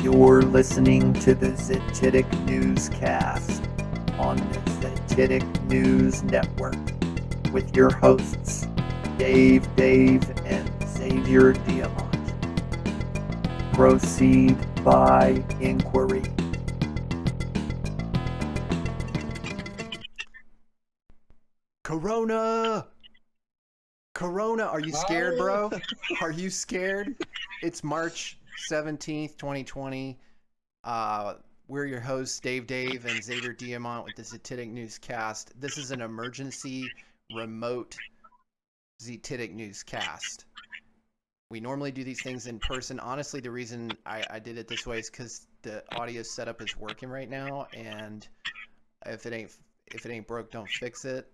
You're listening to the Zetitic Newscast on the Zetitic News Network with your hosts, DaveDave and Xavier Diamant. Proceed by inquiry. Corona! Corona, are you scared, bro? Are you scared? It's March 17th, 2020. We're your hosts, DaveDave and Xavier Diamant with the Zetitic Newscast. This is an emergency remote Zetitic Newscast. We normally do these things in person. Honestly, the reason I did it this way is because the audio setup is working right now, and if it ain't broke, don't fix it.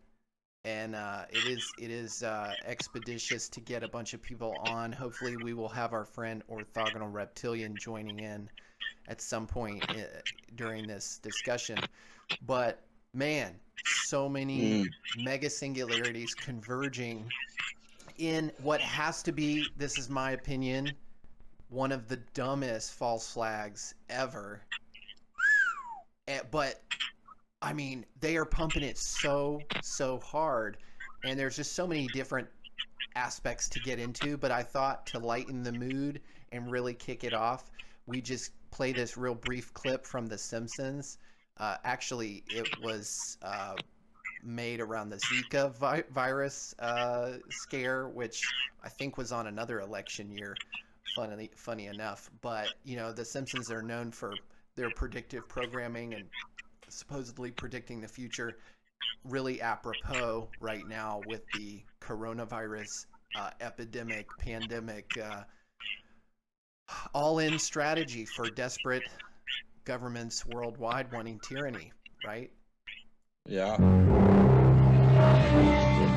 And it is expeditious to get a bunch of people on. Hopefully we will have our friend Orthogonal Reptilian joining in at some point during this discussion. But man, so many mega singularities converging in what has to be, this is my opinion, one of the dumbest false flags ever. But I mean, they are pumping it so hard, and there's just so many different aspects to get into, but I thought to lighten the mood and really kick it off, we just play this real brief clip from The Simpsons. Actually, it was made around the Zika virus scare, which I think was on another election year, funny enough. But, you know, The Simpsons are known for their predictive programming and supposedly predicting the future. Really apropos right now with the coronavirus pandemic, all-in strategy for desperate governments worldwide wanting tyranny, right? Yeah.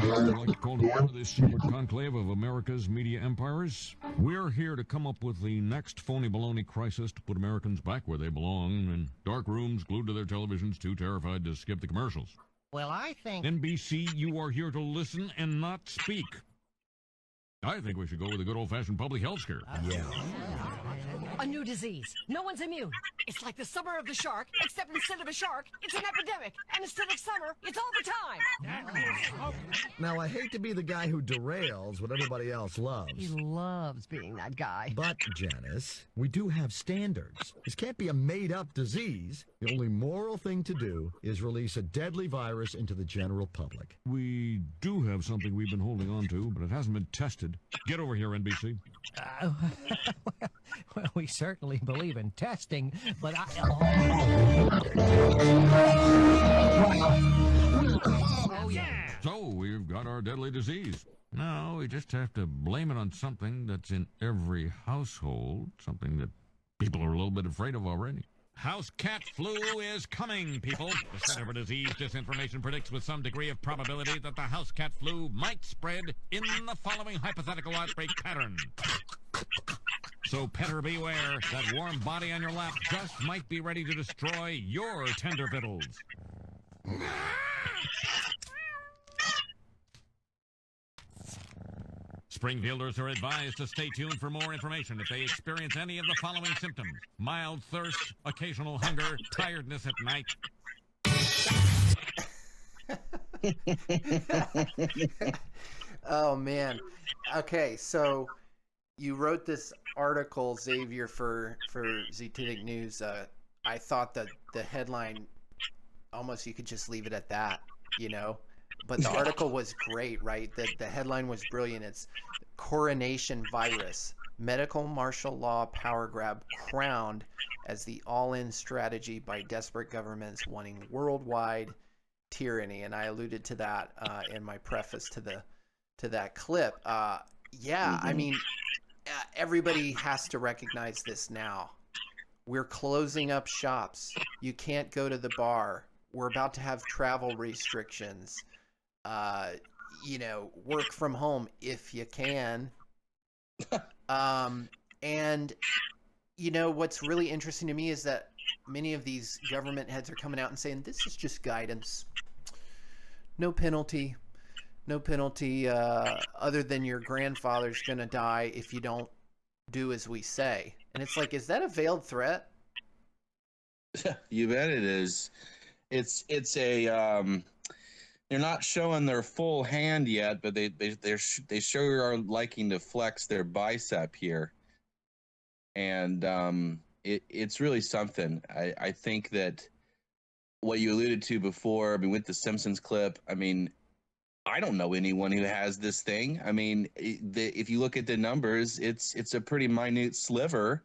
I'd like to call to order this secret conclave of America's media empires. We're here to come up with the next phony baloney crisis to put Americans back where they belong, in dark rooms glued to their televisions, too terrified to skip the commercials. Well, I think... NBC, you are here to listen and not speak. I think we should go with a good old-fashioned public health scare. Yeah. A new disease. No one's immune. It's like the summer of the shark, except instead of a shark, it's an epidemic. And instead of summer, it's all the time. Now, I hate to be the guy who derails what everybody else loves. He loves being that guy. But, Janice, we do have standards. This can't be a made-up disease. The only moral thing to do is release a deadly virus into the general public. We do have something we've been holding on to, but it hasn't been tested. Get over here, NBC. Well, we certainly believe in testing, but Oh, yeah! So, we've got our deadly disease. Now, we just have to blame it on something that's in every household, something that people are a little bit afraid of already. House cat flu is coming, people. The Center for Disease Disinformation predicts with some degree of probability that the house cat flu might spread in the following hypothetical outbreak pattern. So, petter beware, that warm body on your lap just might be ready to destroy your tender victuals. Springfielders are advised to stay tuned for more information if they experience any of the following symptoms: mild thirst, occasional hunger, tiredness at night. Oh, man. Okay, so you wrote this article, Xavier, for Zetitic News. I thought that the headline, almost you could just leave it at that, you know? But the article was great, right? The headline was brilliant. It's Coronation Virus, Medical Martial Law Power Grab Crowned as the All-In Strategy by Desperate Governments Wanting Worldwide Tyranny. And I alluded to that in my preface to that clip. I mean, everybody has to recognize this now. We're closing up shops. You can't go to the bar. We're about to have travel restrictions. Work from home if you can. And, you know, what's really interesting to me is that many of these government heads are coming out and saying, this is just guidance. No penalty. No penalty other than your grandfather's going to die if you don't do as we say. And it's like, is that a veiled threat? You bet it is. It's a they're not showing their full hand yet, but they sure are liking to flex their bicep here, and it's really something. I think that what you alluded to before, I mean, with the Simpsons clip, I mean, I don't know anyone who has this thing. I mean, if you look at the numbers, it's a pretty minute sliver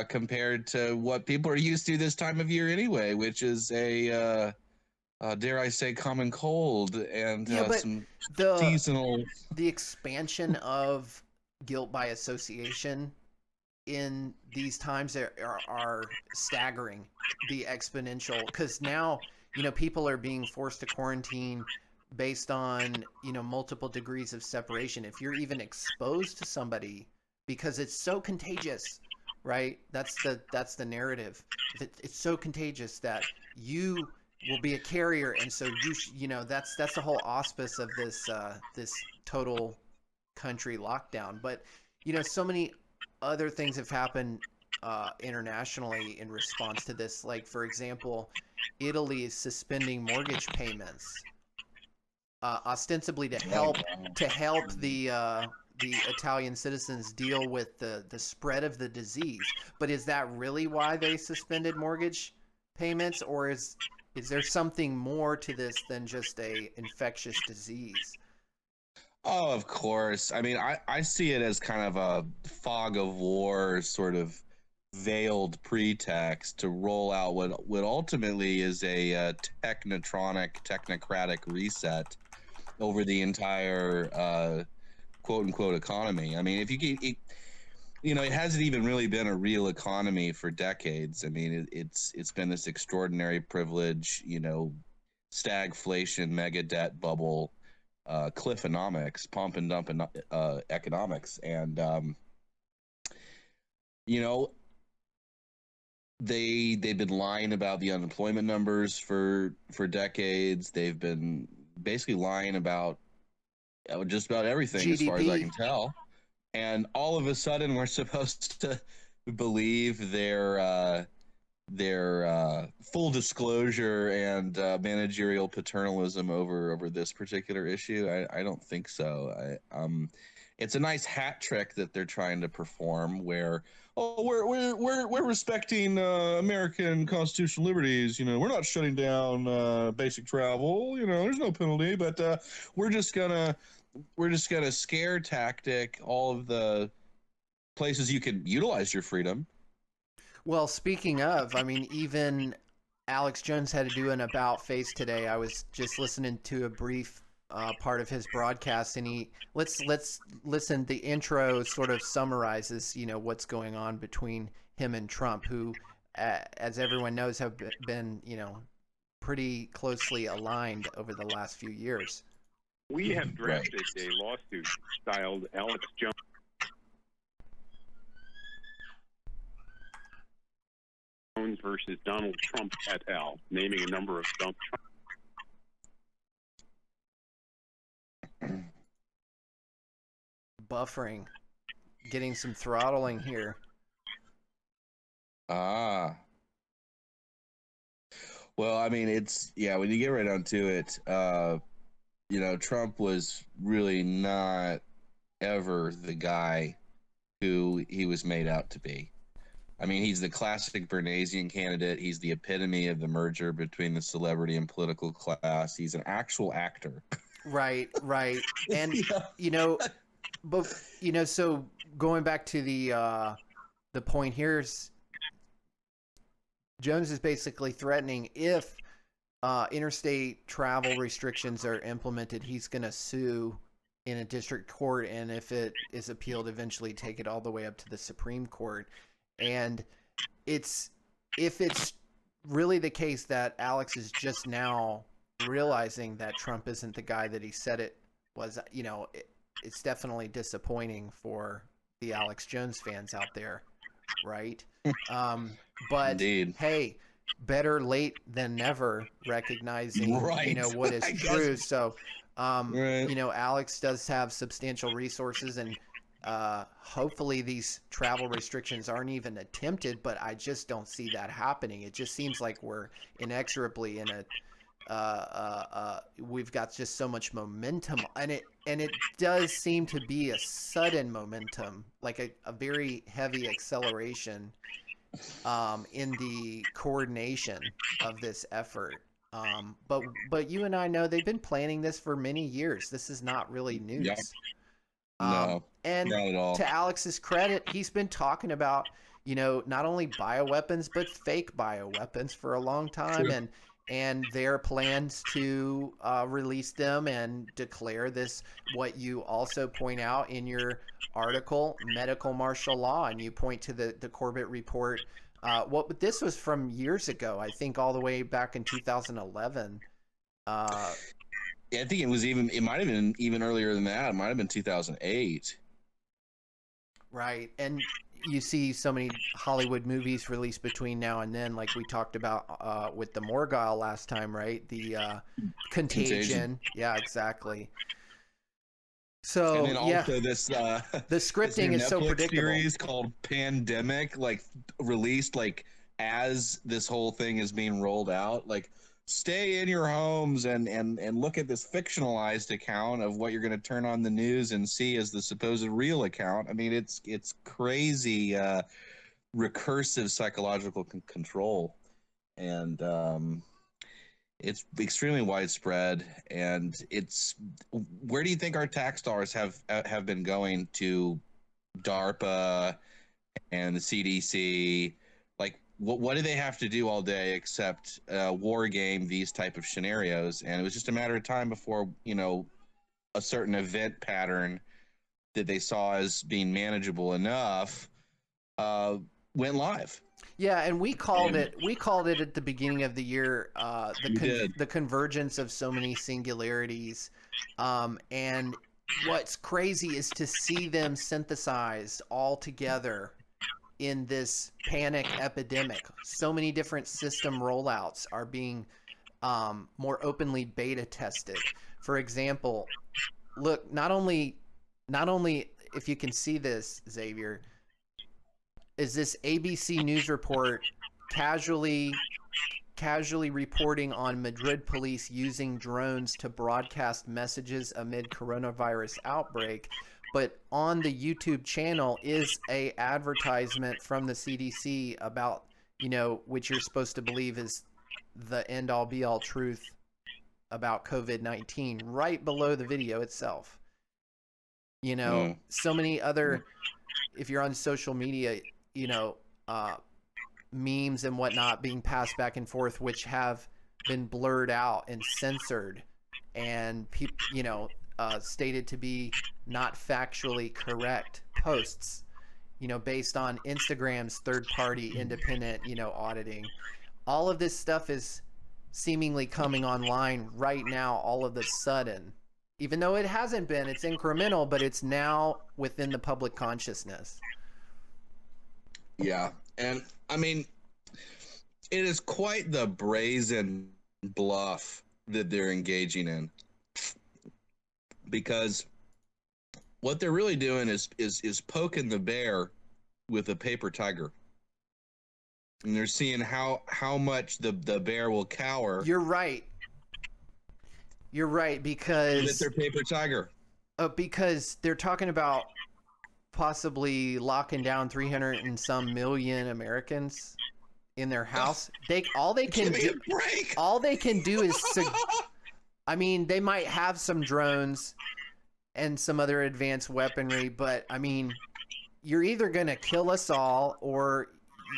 compared to what people are used to this time of year anyway, which is a dare I say, common cold and some seasonal. The expansion of guilt by association in these times are staggering. The exponential, because now, you know, people are being forced to quarantine based on, you know, multiple degrees of separation. If you're even exposed to somebody, because it's so contagious, right? That's the narrative. It's so contagious that you will be a carrier, and so you know, that's the whole auspice of this this total country lockdown. But you know, so many other things have happened internationally in response to this. Like, for example, Italy is suspending mortgage payments, ostensibly to help the Italian citizens deal with the spread of the disease. But is that really why they suspended mortgage payments, or is there something more to this than just a infectious disease? Oh, of course. I mean, I see it as kind of a fog of war sort of veiled pretext to roll out what ultimately is a technocratic reset over the entire quote unquote economy. I mean, if you know, it hasn't even really been a real economy for decades. I mean, it's been this extraordinary privilege, you know, stagflation, mega debt bubble, cliffonomics, pump and dump economics, and you know, they've been lying about the unemployment numbers for decades. They've been basically lying about just about everything, GDP, as far as I can tell. And all of a sudden, we're supposed to believe their full disclosure and managerial paternalism over this particular issue. I don't think so. It's a nice hat trick that they're trying to perform, where we're respecting American constitutional liberties. You know, we're not shutting down basic travel. You know, there's no penalty, but we're just gonna scare tactic all of the places you could utilize your freedom. Well, speaking of, I mean, even Alex Jones had to do an about face today. I was just listening to a brief part of his broadcast, and let's listen. The intro sort of summarizes, you know, what's going on between him and Trump, who, as everyone knows, have been, you know, pretty closely aligned over the last few years. We have drafted a lawsuit styled Alex Jones versus Donald Trump et al., naming a number of Trump. Buffering, getting some throttling here. Well, I mean, when you get right down to it, you know, Trump was really not ever the guy who he was made out to be. I mean, he's the classic Bernaysian candidate. He's the epitome of the merger between the celebrity and political class. He's an actual actor. Right. And, you know, but, you know, so going back to the point here, Jones is basically threatening if interstate travel restrictions are implemented, he's going to sue in a district court, and if it is appealed, eventually take it all the way up to the Supreme Court. And if it's really the case that Alex is just now realizing that Trump isn't the guy that he said it was, you know, it's definitely disappointing for the Alex Jones fans out there, right? But Indeed. Hey, better late than never, recognizing, right, you know, what is true. So, right. you know, Alex does have substantial resources, and hopefully these travel restrictions aren't even attempted, but I just don't see that happening. It just seems like we're inexorably in a we've got just so much momentum, and it does seem to be a sudden momentum, like a very heavy acceleration in the coordination of this effort. But you and I know they've been planning this for many years. This is not really news. Yeah. No, and not at all. To Alex's credit, he's been talking about, not only bioweapons, but fake bioweapons for a long time. True. And their plans to release them and declare this, what you also point out in your article, medical martial law. And you point to the Corbett report. This was from years ago, I think all the way back in 2011. I think it might have been even earlier than that. It might have been 2008. Right. And you see so many Hollywood movies released between now and then, like we talked about with the Morgile last time, right? The Contagion. Yeah, exactly. So, and then also this the scripting is Netflix so predictable. Series called Pandemic, like released like as this whole thing is being rolled out, like stay in your homes and look at this fictionalized account of what you're going to turn on the news and see as the supposed real account. I mean, it's crazy recursive psychological control, and it's extremely widespread. And it's, where do you think our tax dollars have been going to? DARPA and the CDC? Like, what do they have to do all day except war game these type of scenarios? And it was just a matter of time before, a certain event pattern that they saw as being manageable enough went live. Yeah, and we called it at the beginning of the year, the convergence of so many singularities. And what's crazy is to see them synthesized all together in this panic epidemic. So many different system rollouts are being more openly beta tested. For example, look, not only if you can see this, Xavier, is this ABC News report casually reporting on Madrid police using drones to broadcast messages amid coronavirus outbreak, but on the YouTube channel is a advertisement from the CDC about, which you're supposed to believe is the end all be all truth about COVID-19 right below the video itself. So many other, if you're on social media, memes and whatnot being passed back and forth, which have been blurred out and censored and stated to be not factually correct posts, based on Instagram's third-party independent, auditing. All of this stuff is seemingly coming online right now all of a sudden, even though it hasn't been. It's incremental, but it's now within the public consciousness. Yeah, and I mean, it is quite the brazen bluff that they're engaging in, because what they're really doing is poking the bear with a paper tiger, and they're seeing how much the bear will cower. You're right, because with their paper tiger. Because they're talking about possibly locking down 300 and some million Americans in their house. All they can do is I mean, they might have some drones and some other advanced weaponry, but I mean, you're either going to kill us all or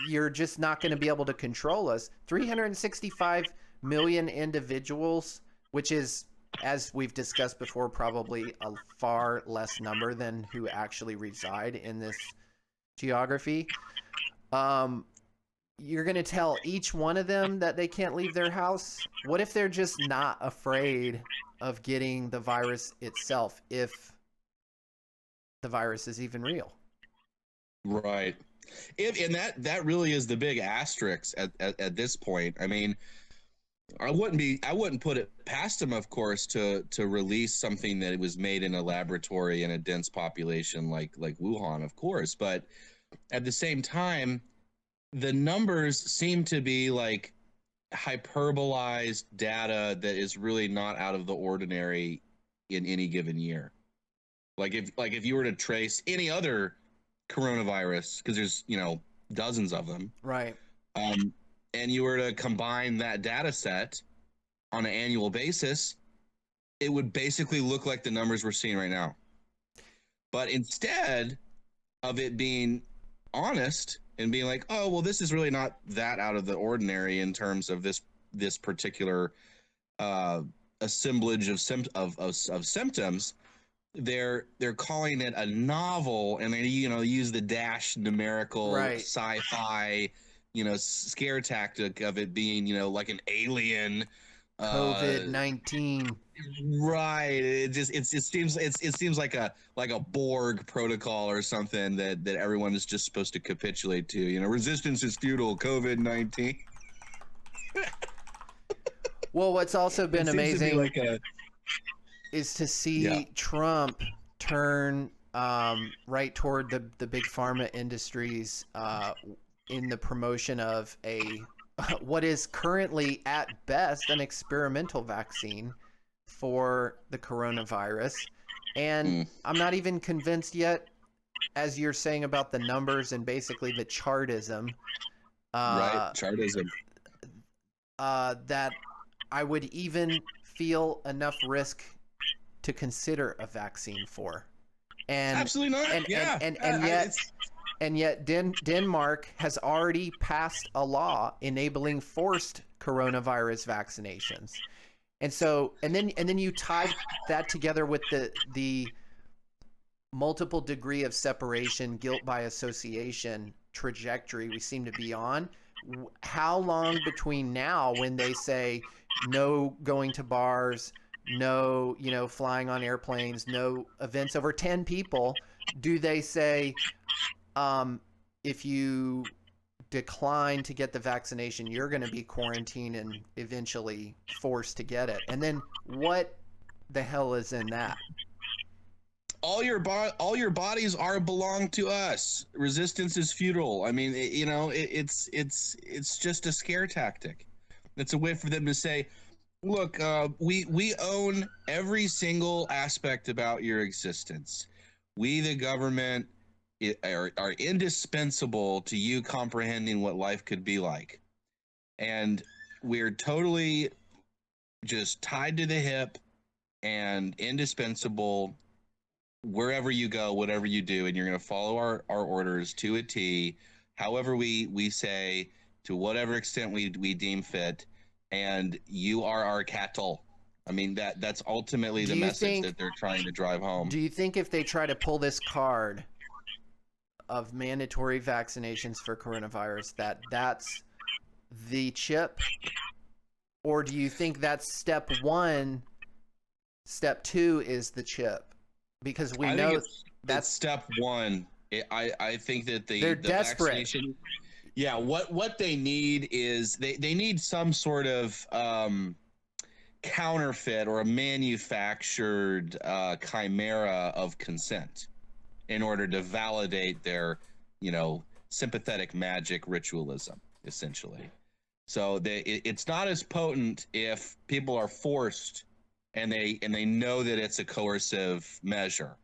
you're just not going to be able to control us. 365 million individuals, which is, as we've discussed before, probably a far less number than who actually reside in this geography. You're going to tell each one of them that they can't leave their house? What if they're just not afraid of getting the virus itself, if the virus is even real? Right. And that really is the big asterisk at this point. I mean, I wouldn't put it past them, of course, to release something that was made in a laboratory in a dense population like Wuhan, of course. But at the same time, the numbers seem to be like hyperbolized data that is really not out of the ordinary in any given year. Like if you were to trace any other coronavirus, because there's dozens of them, Right. And you were to combine that data set on an annual basis, it would basically look like the numbers we're seeing right now. But instead of it being honest and being like, oh, well, this is really not that out of the ordinary in terms of this particular assemblage of symptoms, they're calling it a novel, and they use the dash numerical sci-fi scare tactic of it being like an alien COVID-19. Right. It seems like a Borg protocol or something that everyone is just supposed to capitulate to. Resistance is futile. COVID-19. Well, what's also been amazing is to see Trump turn right toward the big pharma industries in the promotion of what is currently at best an experimental vaccine for the coronavirus. And I'm not even convinced yet, as you're saying about the numbers and basically the chartism. Chartism. That I would even feel enough risk to consider a vaccine for. And absolutely not. And yet Denmark has already passed a law enabling forced coronavirus vaccinations. And so, and then you tie that together with the multiple degree of separation, guilt by association trajectory we seem to be on. How long between now when they say no going to bars, no, flying on airplanes, no events over 10 people, do they say, if you decline to get the vaccination, you're going to be quarantined and eventually forced to get it? And then what the hell is in that? All your bodies belong to us. Resistance is futile. I mean, it's just a scare tactic. It's a way for them to say, look, we own every single aspect about your existence. We, the government, are indispensable to you comprehending what life could be like. And we're totally just tied to the hip and indispensable wherever you go, whatever you do, and you're going to follow our orders to a T, however we say, to whatever extent we deem fit, and you are our cattle. I mean, that's ultimately the message that they're trying to drive home. Do you think if they try to pull this card of mandatory vaccinations for coronavirus, that's the chip? Or do you think that's step one, step two is the chip? Because we know that's step one. I think that they're desperate. Vaccination, yeah, what they need is they need some sort of counterfeit or a manufactured chimera of consent in order to validate their sympathetic magic ritualism, essentially. So it's not as potent if people are forced and they know that it's a coercive measure.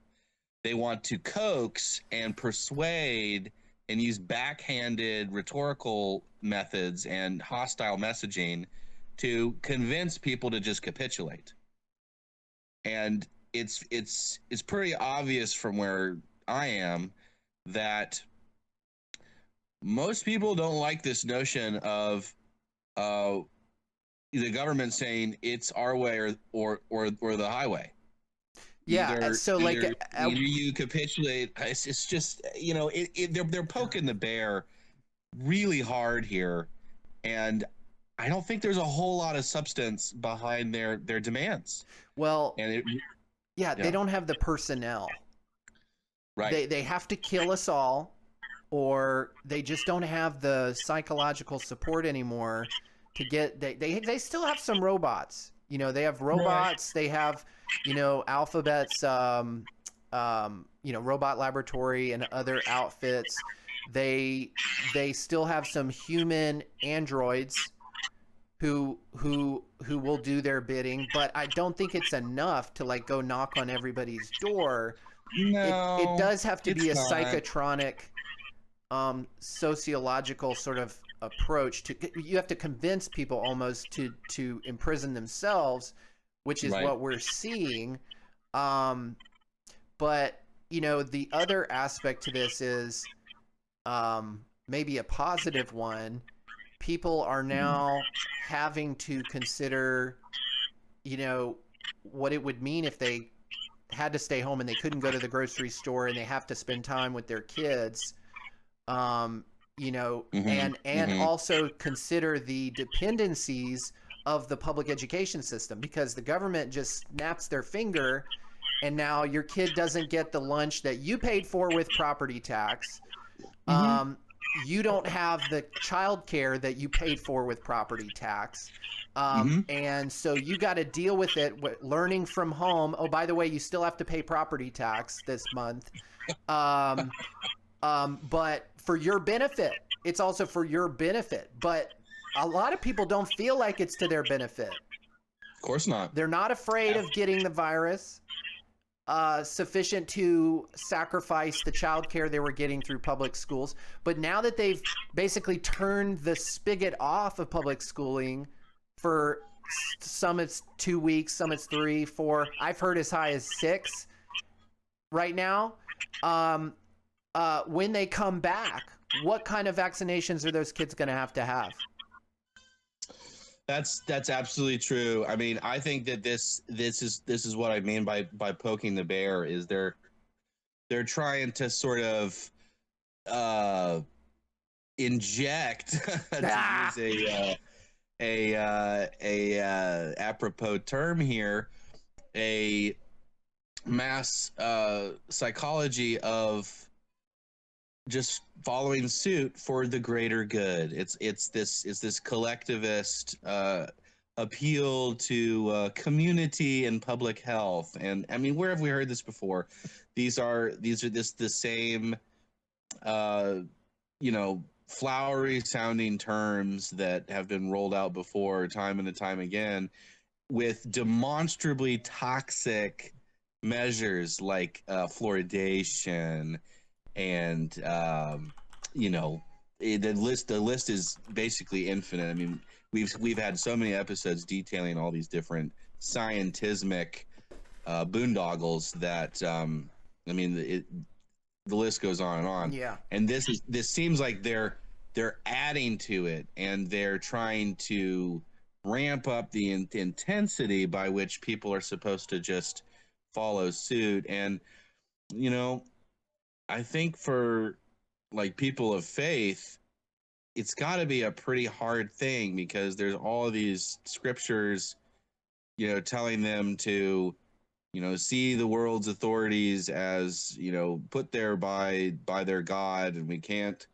They want to coax and persuade and use backhanded rhetorical methods and hostile messaging to convince people to just capitulate. And it's pretty obvious from where I am that most people don't like this notion of the government saying it's our way or the highway. Yeah, either you capitulate. It's just they're poking the bear really hard here, and I don't think there's a whole lot of substance behind their demands. Well, and they don't have the personnel. Right. They have to kill us all, or they just don't have the psychological support anymore to get they still have some robots. You know, they have robots. They have, you know, Alphabet's you know, robot laboratory and other outfits. They still have some human androids who will do their bidding, but I don't think it's enough to like go knock on everybody's door. No, it does have to be a not. psychotronic, sociological sort of approach to. You have to convince people almost to imprison themselves, which is what we're seeing. But you know, the other aspect to this is maybe a positive one. People are now having to consider, you know, what it would mean if they had to stay home and they couldn't go to the grocery store and they have to spend time with their kids, you know, and also consider the dependencies of the public education system, because the government just snaps their finger and now your kid doesn't get the lunch that you paid for with property tax. You don't have the child care that you paid for with property tax. And so you got to deal with it, learning from home. Oh, by the way, you still have to pay property tax this month. But for your benefit, it's also for your benefit. But a lot of people don't feel like it's to their benefit. Of course not. They're not afraid of getting the virus. Sufficient to sacrifice the child care they were getting through public schools. But now that they've basically turned the spigot off of public schooling, for some it's 2 weeks, some it's 3, 4, I've heard as high as 6 right now. When they come back, what kind of vaccinations are those kids going to have? That's absolutely true. I mean, I think that this is what I mean by poking the bear. Is they're trying to sort of inject to use a apropos term here, a mass psychology of just following suit for the greater good. It's this collectivist appeal to community and public health. And I mean, where have we heard this before? These are the same you know, flowery sounding terms that have been rolled out before time and time again, with demonstrably toxic measures like fluoridation and you know, the list is basically infinite. I mean, we've had so many episodes detailing all these different scientismic boondoggles that I mean, the list goes on and on. Yeah. And this seems like they're adding to it, and they're trying to ramp up the intensity by which people are supposed to just follow suit. And you know, I think for like people of faith, it's got to be a pretty hard thing, because there's all of these scriptures, you know, telling them to, you know, see the world's authorities as, you know, put there by their God, and we can't,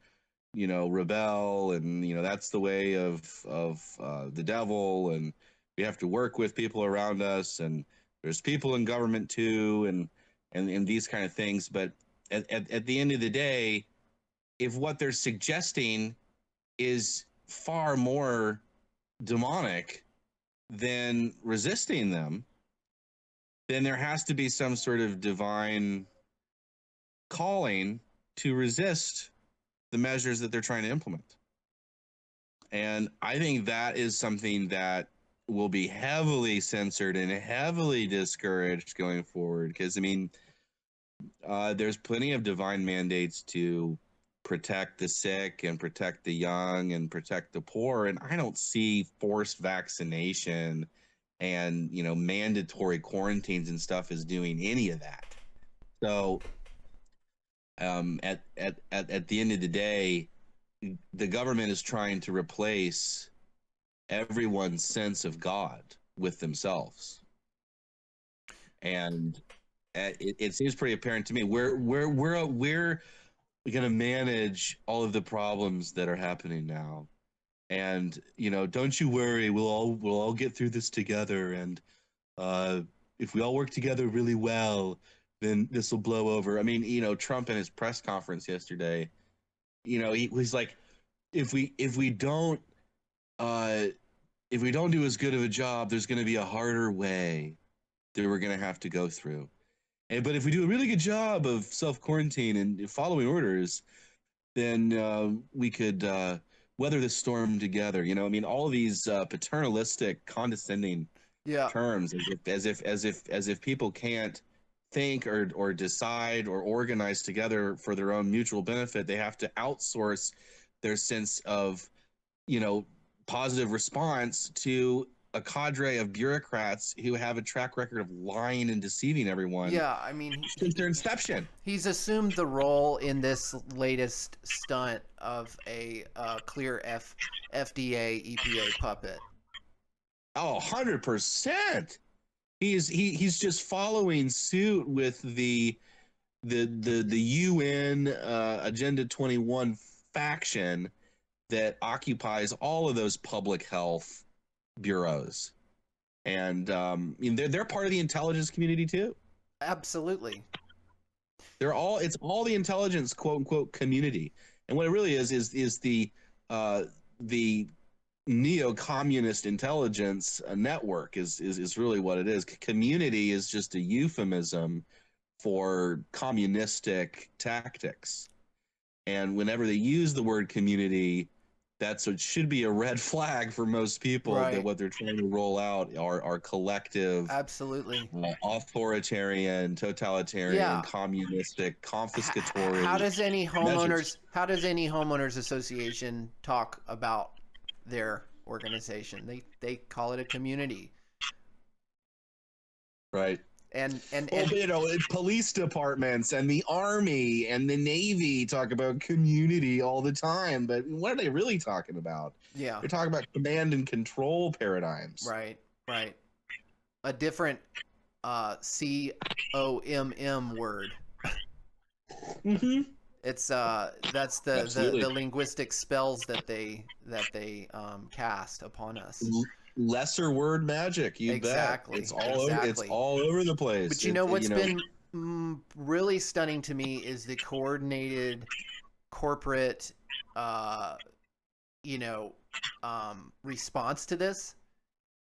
you know, rebel, and you know, that's the way of the devil, and we have to work with people around us, and there's people in government too, and these kind of things. But at the end of the day, if what they're suggesting is far more demonic than resisting them, then there has to be some sort of divine calling to resist the measures that they're trying to implement. And I think that is something that will be heavily censored and heavily discouraged going forward. Because, I mean, there's plenty of divine mandates to protect the sick and protect the young and protect the poor. And I don't see forced vaccination and, you know, mandatory quarantines and stuff as doing any of that. So at the end of the day, the government is trying to replace everyone's sense of God with themselves. And it seems pretty apparent to me we're going to manage all of the problems that are happening now And don't you worry, we'll all get through this together, and if we all work together really well, then this will blow over. I mean, Trump in his press conference yesterday, he was like, if we don't do as good of a job, there's going to be a harder way that we're going to have to go through. But if we do a really good job of self-quarantine and following orders, then we could weather this storm together. I mean, all of these paternalistic, condescending terms, as if people can't think or decide or organize together for their own mutual benefit. They have to outsource their sense of, positive response to a cadre of bureaucrats who have a track record of lying and deceiving everyone. Yeah, I mean, since their inception. He's assumed the role in this latest stunt of a clear FDA EPA puppet. Oh, 100%. He's just following suit with the UN Agenda 21 faction that occupies all of those public health bureaus, and they're part of the intelligence community too. Absolutely, it's all the intelligence quote unquote community, and what it really is the neo-communist intelligence network is really what it is. Community is just a euphemism for communistic tactics, and whenever they use the word community, that's what should be a red flag for most people, right? That what they're trying to roll out are collective, absolutely authoritarian, totalitarian, communistic, confiscatory. How does any homeowners association talk about their organization? They call it a community, right? And police departments and the Army and the Navy talk about community all the time, but what are they really talking about? Yeah, they're talking about command and control paradigms. Right. A different COMM word. Mm-hmm. It's that's the linguistic spells that they cast upon us. Lesser word magic, exactly. Bet. It's all over the place. But what's been really stunning to me is the coordinated corporate, response to this.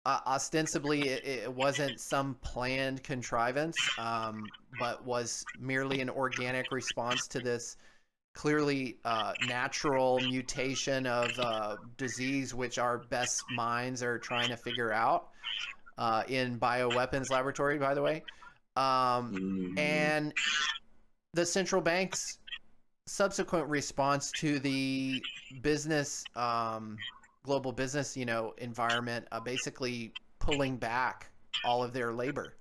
Ostensibly, it wasn't some planned contrivance, but was merely an organic response to this clearly natural mutation of disease, which our best minds are trying to figure out in bioweapons laboratory, by the way. And the central bank's subsequent response to the business, global business, environment, basically pulling back all of their labor.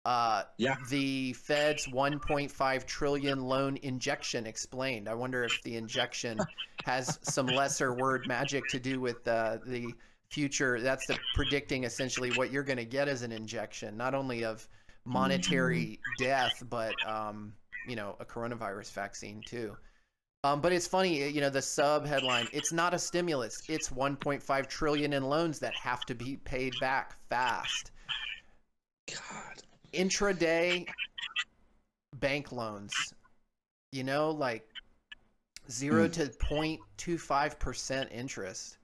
The Fed's 1.5 trillion loan injection explained. I wonder if the injection has some lesser word magic to do with the future. That's the predicting essentially what you're going to get as an injection, not only of monetary death, but a coronavirus vaccine too. But it's funny, the sub headline, it's not a stimulus. It's 1.5 trillion in loans that have to be paid back fast. God. Intraday bank loans, like 0 to 0.25% interest.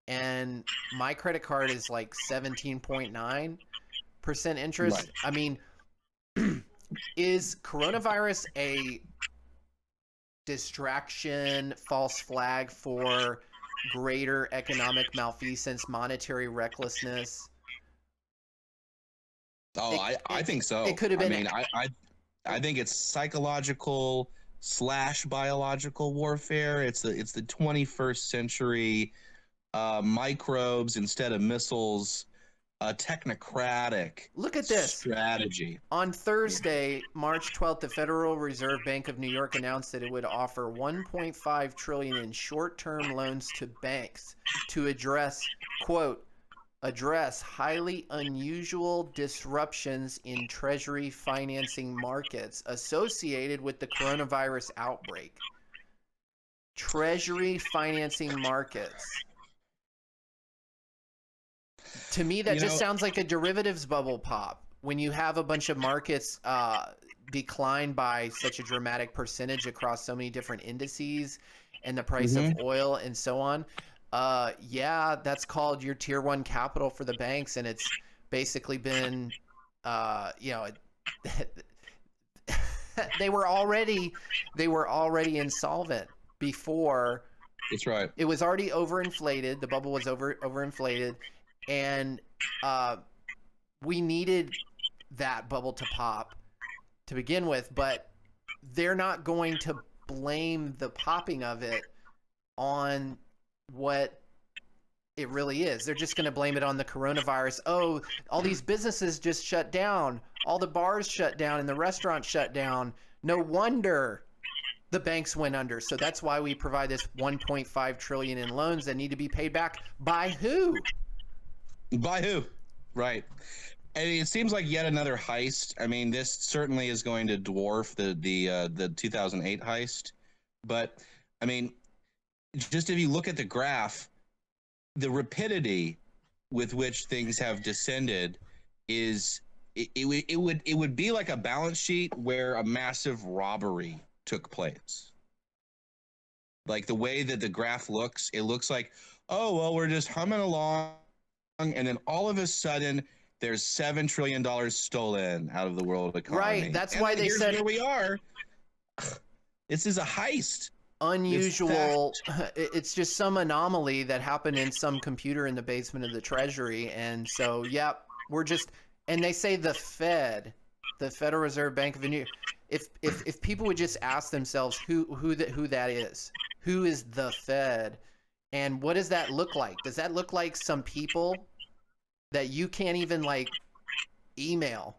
And my credit card is like 17.9% interest. Right. I mean, is coronavirus a distraction, false flag for greater economic malfeasance, monetary recklessness? Oh, I think so. It could have been. I think it's psychological / biological warfare. It's the 21st century microbes instead of missiles. A technocratic strategy. On Thursday, March 12th, the Federal Reserve Bank of New York announced that it would offer $1.5 trillion in short-term loans to banks to address, quote, highly unusual disruptions in Treasury financing markets associated with the coronavirus outbreak. Treasury financing markets. To me, that just sounds like a derivatives bubble pop. When you have a bunch of markets decline by such a dramatic percentage across so many different indices and the price of oil and so on, yeah, that's called your tier one capital for the banks, and it's basically been, you know, they were already insolvent before. That's right. It was already overinflated. The bubble was overinflated, and we needed that bubble to pop to begin with. But they're not going to blame the popping of it on what it really is. They're just going to blame it on the coronavirus. Oh, all these businesses just shut down. All the bars shut down and the restaurants shut down. No wonder the banks went under. So that's why we provide this 1.5 trillion in loans that need to be paid back by who? By who? Right. And it seems like yet another heist. I mean, this certainly is going to dwarf the 2008 heist. But I mean, just if you look at the graph, the rapidity with which things have descended is it would be like a balance sheet where a massive robbery took place. Like the way that the graph looks, it looks like, oh, well, we're just humming along, and then all of a sudden there's $7 trillion stolen out of the world economy. Right. That's why they said here we are. This is a heist. Unusual. It's just some anomaly that happened in some computer in the basement of the Treasury. And so, yeah, we're just, and they say the Federal Reserve Bank of New York. If people would just ask themselves who that is, who is the Fed, and what does that look like? Does that look like some people that you can't even like email,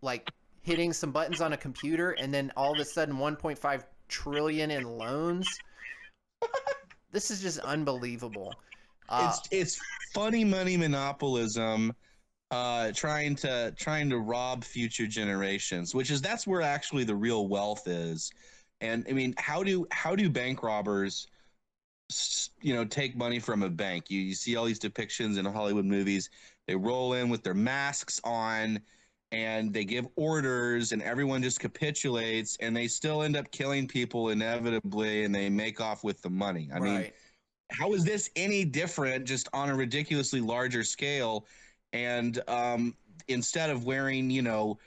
like hitting some buttons on a computer, and then all of a sudden 1.5 trillion in loans? This is just unbelievable. It's funny money monopolism, trying to rob future generations, that's where actually the real wealth is. And I mean, how do bank robbers, take money from a bank? You see all these depictions in Hollywood movies. They roll in with their masks on, and they give orders, and everyone just capitulates, and they still end up killing people inevitably, and they make off with the money. I mean, how is this any different, just on a ridiculously larger scale? And instead of wearing,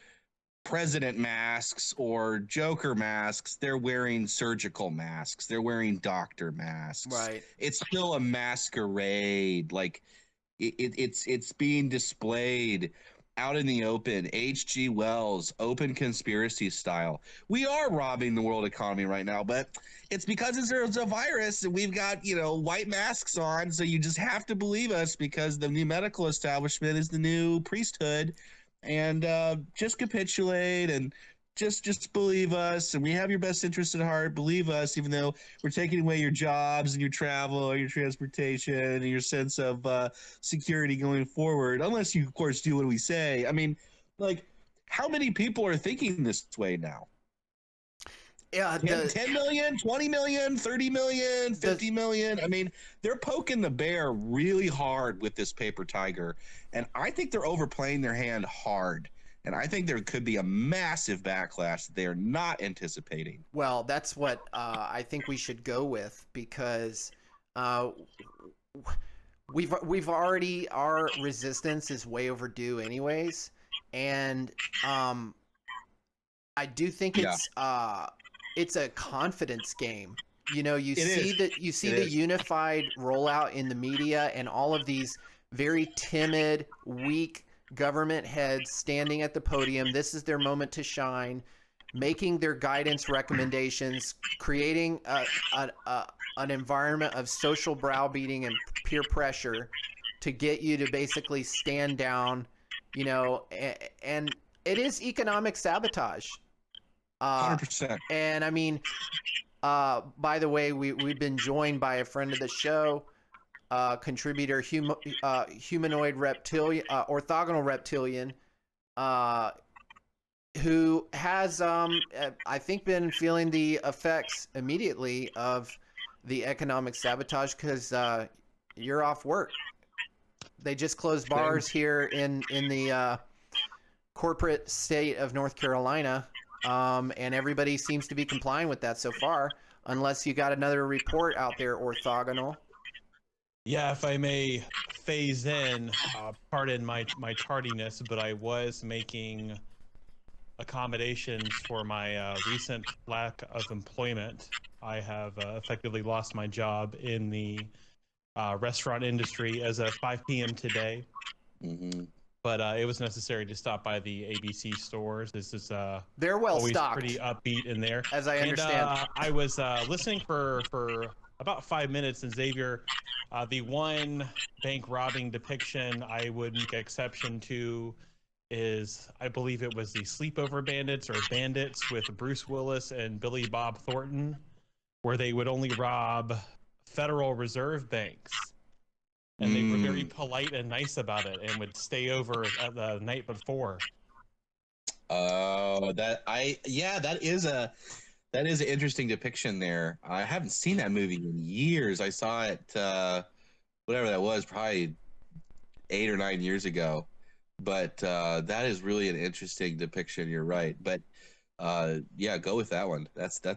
president masks or Joker masks, they're wearing surgical masks. They're wearing doctor masks. Right. It's still a masquerade. Like it's being displayed out in the open. H.G. Wells, open conspiracy style. We are robbing the world economy right now, but it's because there's a virus and we've got, white masks on. So you just have to believe us because the new medical establishment is the new priesthood, and just capitulate and just believe us. And we have your best interest at heart. Believe us, even though we're taking away your jobs and your travel and your transportation and your sense of security going forward, unless you, of course, do what we say. I mean, like, how many people are thinking this way now? Yeah, 10 million, 20 million, 30 million, 50 million. I mean, they're poking the bear really hard with this paper tiger. And I think they're overplaying their hand hard. And I think there could be a massive backlash that they are not anticipating. Well, that's what I think we should go with, because we've already, our resistance is way overdue anyways. And I do think it's a confidence game. You see the unified rollout in the media and all of these very timid, weak government heads standing at the podium. This is their moment to shine, making their guidance recommendations, creating an environment of social browbeating and peer pressure to get you to basically stand down, and it is economic sabotage. 100%. And I mean, by the way, we've been joined by a friend of the show, contributor, humanoid reptilian, orthogonal reptilian, who has, I think, been feeling the effects immediately of the economic sabotage because you're off work. They just closed bars here in the corporate state of North Carolina, and everybody seems to be complying with that so far, unless you got another report out there, Orthogonal. Yeah, if I may phase in, pardon my tardiness, but I was making accommodations for my recent lack of employment. I have effectively lost my job in the restaurant industry as of 5 p.m. today. Mm-hmm. But it was necessary to stop by the ABC stores. This is They're well always stocked, pretty upbeat in there. as I understand. And I was listening for about 5 minutes, and Xavier, the one bank robbing depiction I would make exception to is, I believe it was the Sleepover Bandits or Bandits with Bruce Willis and Billy Bob Thornton, where they would only rob Federal Reserve banks. And they were very polite and nice about it, and would stay over at the night before. Oh, that is an interesting depiction there. I haven't seen that movie in years. I saw it, whatever that was, probably 8 or 9 years ago. But that is really an interesting depiction. You're right. But yeah, go with that one.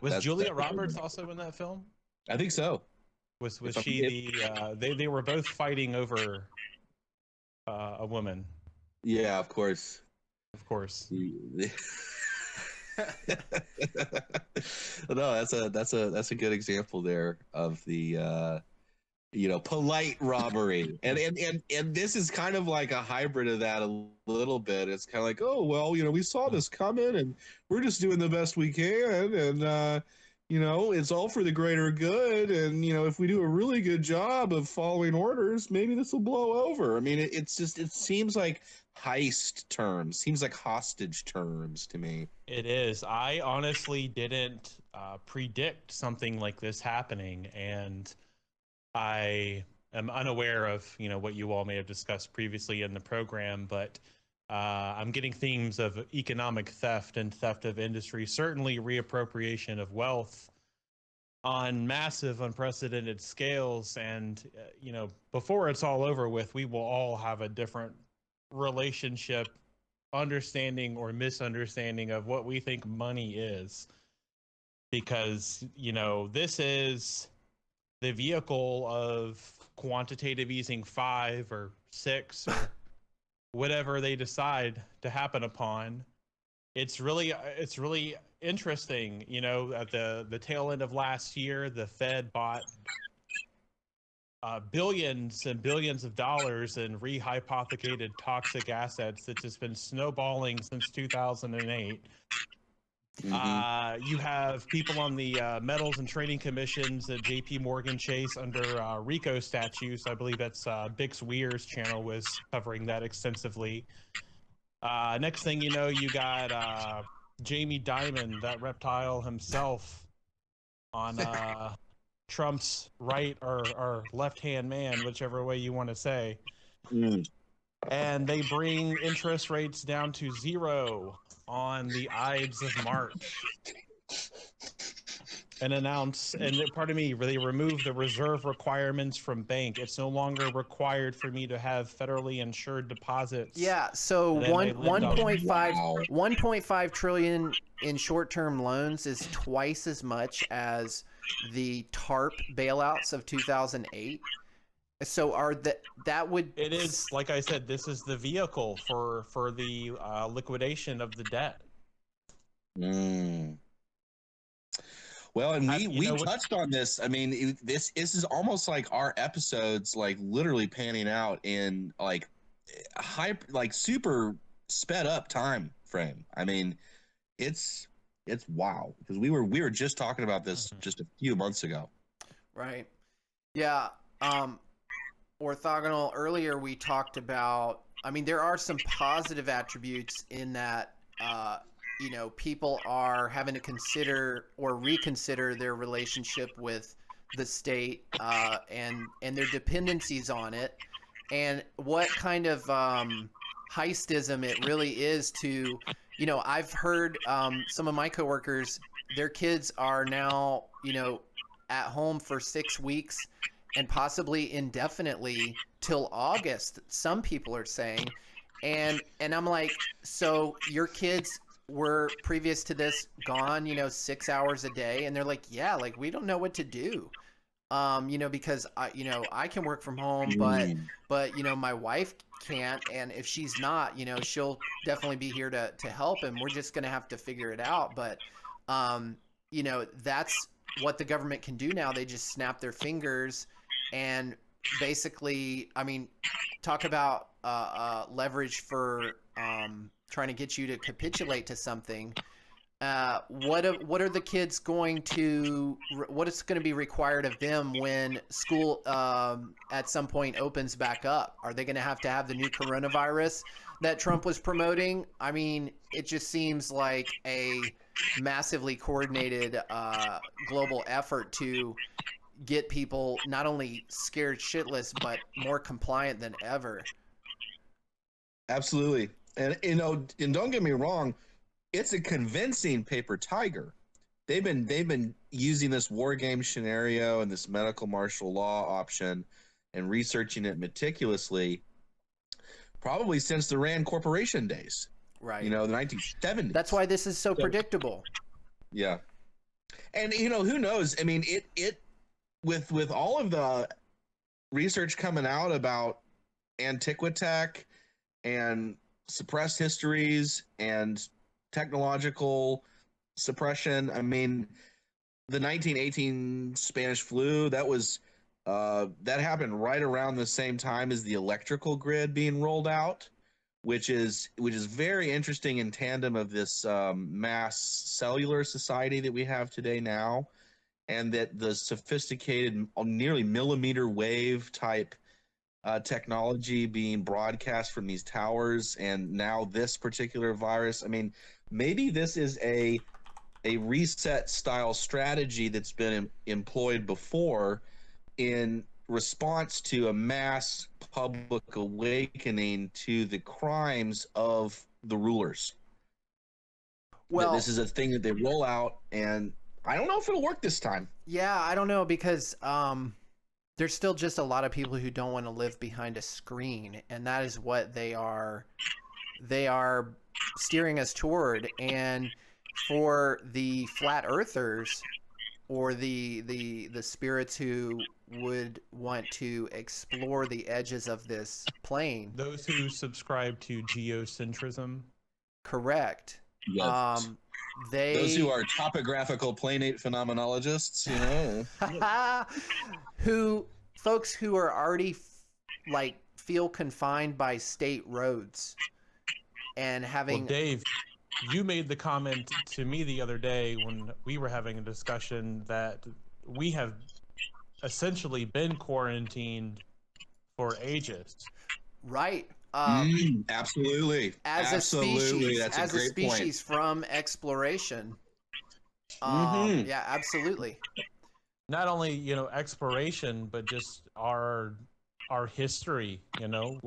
Was Julia Roberts also in that film? I think so. Was she they were both fighting over a woman? Yeah, of course. Of course. No, that's a good example there of the polite robbery. And this is kind of like a hybrid of that a little bit. It's kind of like, oh well, we saw this coming and we're just doing the best we can, and it's all for the greater good. And, if we do a really good job of following orders, maybe this will blow over. I mean, it seems like heist terms, seems like hostage terms to me. It is. I honestly didn't predict something like this happening. And I am unaware of, what you all may have discussed previously in the program, but I'm getting themes of economic theft and theft of industry, certainly reappropriation of wealth on massive, unprecedented scales. And, before it's all over with, we will all have a different relationship, understanding or misunderstanding of what we think money is. Because, this is the vehicle of quantitative easing 5 or 6 or whatever they decide to happen upon. It's really interesting. At the tail end of last year, the Fed bought billions and billions of dollars in rehypothecated toxic assets that's just been snowballing since 2008. You have people on the metals and trading commissions at JP Morgan Chase under RICO statutes. I believe that's Bix Weir's channel was covering that extensively. Next thing you know, you got Jamie Dimon, that reptile himself, on Trump's right or left-hand man, whichever way you want to say. And they bring interest rates down to 0 on the Ides of March, and they remove the reserve requirements from bank. It's no longer required for me to have federally insured deposits. Yeah, so 1.5 trillion in short-term loans is twice as much as the TARP bailouts of 2008. So it is, like I said, this is the vehicle for the liquidation of the debt. Well, and we touched on this. I mean, this is almost like our episodes, like literally panning out in like super sped up time frame. I mean, it's wow, because we were just talking about this just a few months ago. Right. Yeah. Orthogonal, earlier we talked about, there are some positive attributes in that, people are having to consider or reconsider their relationship with the state and their dependencies on it, and what kind of heistism it really is to, I've heard some of my coworkers, their kids are now, at home for 6 weeks, and possibly indefinitely till August, some people are saying. And I'm like, so your kids were previous to this gone, 6 hours a day? And they're like, yeah, like we don't know what to do. Because I can work from home, but my wife can't. And if she's not, she'll definitely be here to help, and we're just going to have to figure it out. But, that's what the government can do now. They just snap their fingers and basically, talk about leverage for trying to get you to capitulate to something. What are the kids going to? What is going to be required of them when school at some point opens back up? Are they going to have the new coronavirus that Trump was promoting? It just seems like a massively coordinated global effort to get people not only scared shitless but more compliant than ever. Absolutely. And and don't get me wrong, it's a convincing paper tiger. They've been using this war game scenario and this medical martial law option and researching it meticulously probably since the Rand Corporation days. Right. The 1970s. That's why this is so predictable. Yeah. And who knows? It with all of the research coming out about Antiquitech and suppressed histories and technological suppression. The 1918 Spanish flu, that happened right around the same time as the electrical grid being rolled out, which is very interesting in tandem of this mass cellular society that we have today now, and that the sophisticated, nearly millimeter wave type technology being broadcast from these towers, and now this particular virus. Maybe this is a reset style strategy that's been employed before in response to a mass public awakening to the crimes of the rulers. Well, this is a thing that they roll out, and I don't know if it'll work this time. Yeah, I don't know, because there's still just a lot of people who don't want to live behind a screen, and that is what they are steering us toward. And for the flat earthers, or the spirits who would want to explore the edges of this plane, those who subscribe to geocentrism, correct. Yes. Those who are topographical planate phenomenologists, folks who are already feel confined by state roads and having. Well, Dave, you made the comment to me the other day when we were having a discussion that we have essentially been quarantined for ages. Right. Absolutely. As a species from exploration. Yeah, absolutely. Not only, exploration, but just our history,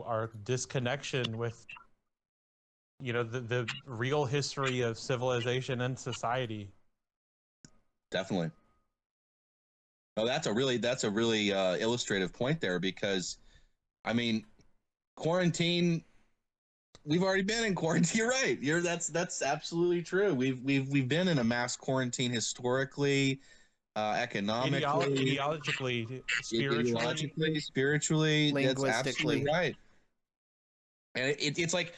our disconnection with, the real history of civilization and society. Definitely. Oh, that's a really illustrative point there, because quarantine, we've already been in quarantine. You're right. That's absolutely true. We've been in a mass quarantine historically, economically, ideologically, spiritually, linguistically. That's absolutely right. And it's like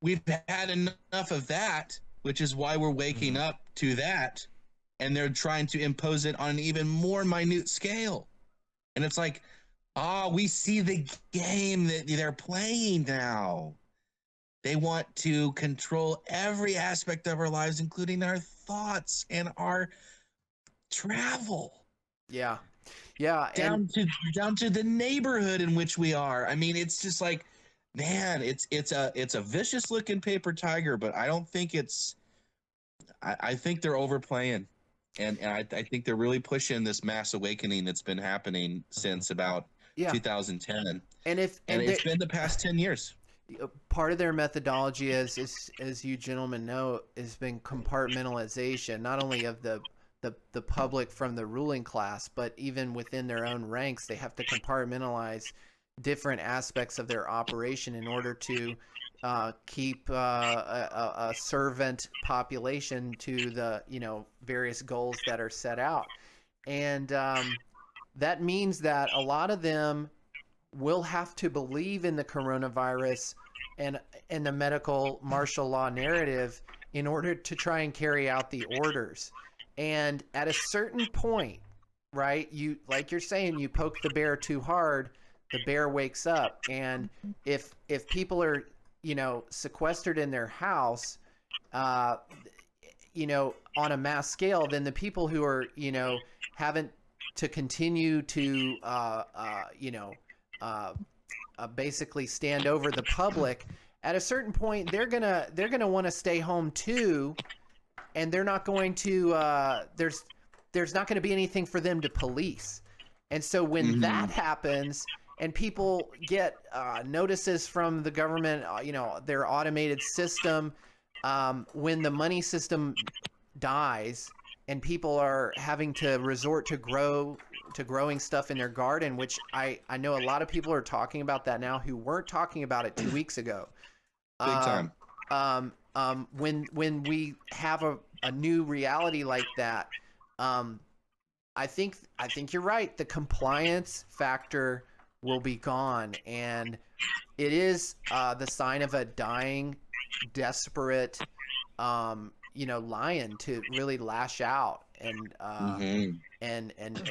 we've had enough of that, which is why we're waking up to that, and they're trying to impose it on an even more minute scale. And it's like, we see the game that they're playing now. They want to control every aspect of our lives, including our thoughts and our travel. Yeah. Down to the neighborhood in which we are. It's just like, man, it's a vicious looking paper tiger, but I don't think I think they're overplaying. And I think they're really pushing this mass awakening that's been happening since about 2010. And it's been the past 10 years. Part of their methodology, as you gentlemen know, has been compartmentalization, not only of the the public from the ruling class, but even within their own ranks, they have to compartmentalize different aspects of their operation in order to keep a servant population to the various goals that are set out. And that means that a lot of them will have to believe in the coronavirus and the medical martial law narrative in order to try and carry out the orders. And at a certain point, right, like you're saying, you poke the bear too hard, the bear wakes up. And if people are sequestered in their house on a mass scale, then the people who are having to continue to basically stand over the public, at a certain point they're gonna want to stay home too, and they're not going to there's not going to be anything for them to police. And so when that happens and people get notices from the government, their automated system, when the money system dies and people are having to resort to growing stuff in their garden, which I know a lot of people are talking about that now who weren't talking about it 2 weeks ago. Big time. When we have a new reality like that, I think you're right. The compliance factor will be gone, and it is the sign of a dying, desperate, lion to really lash out and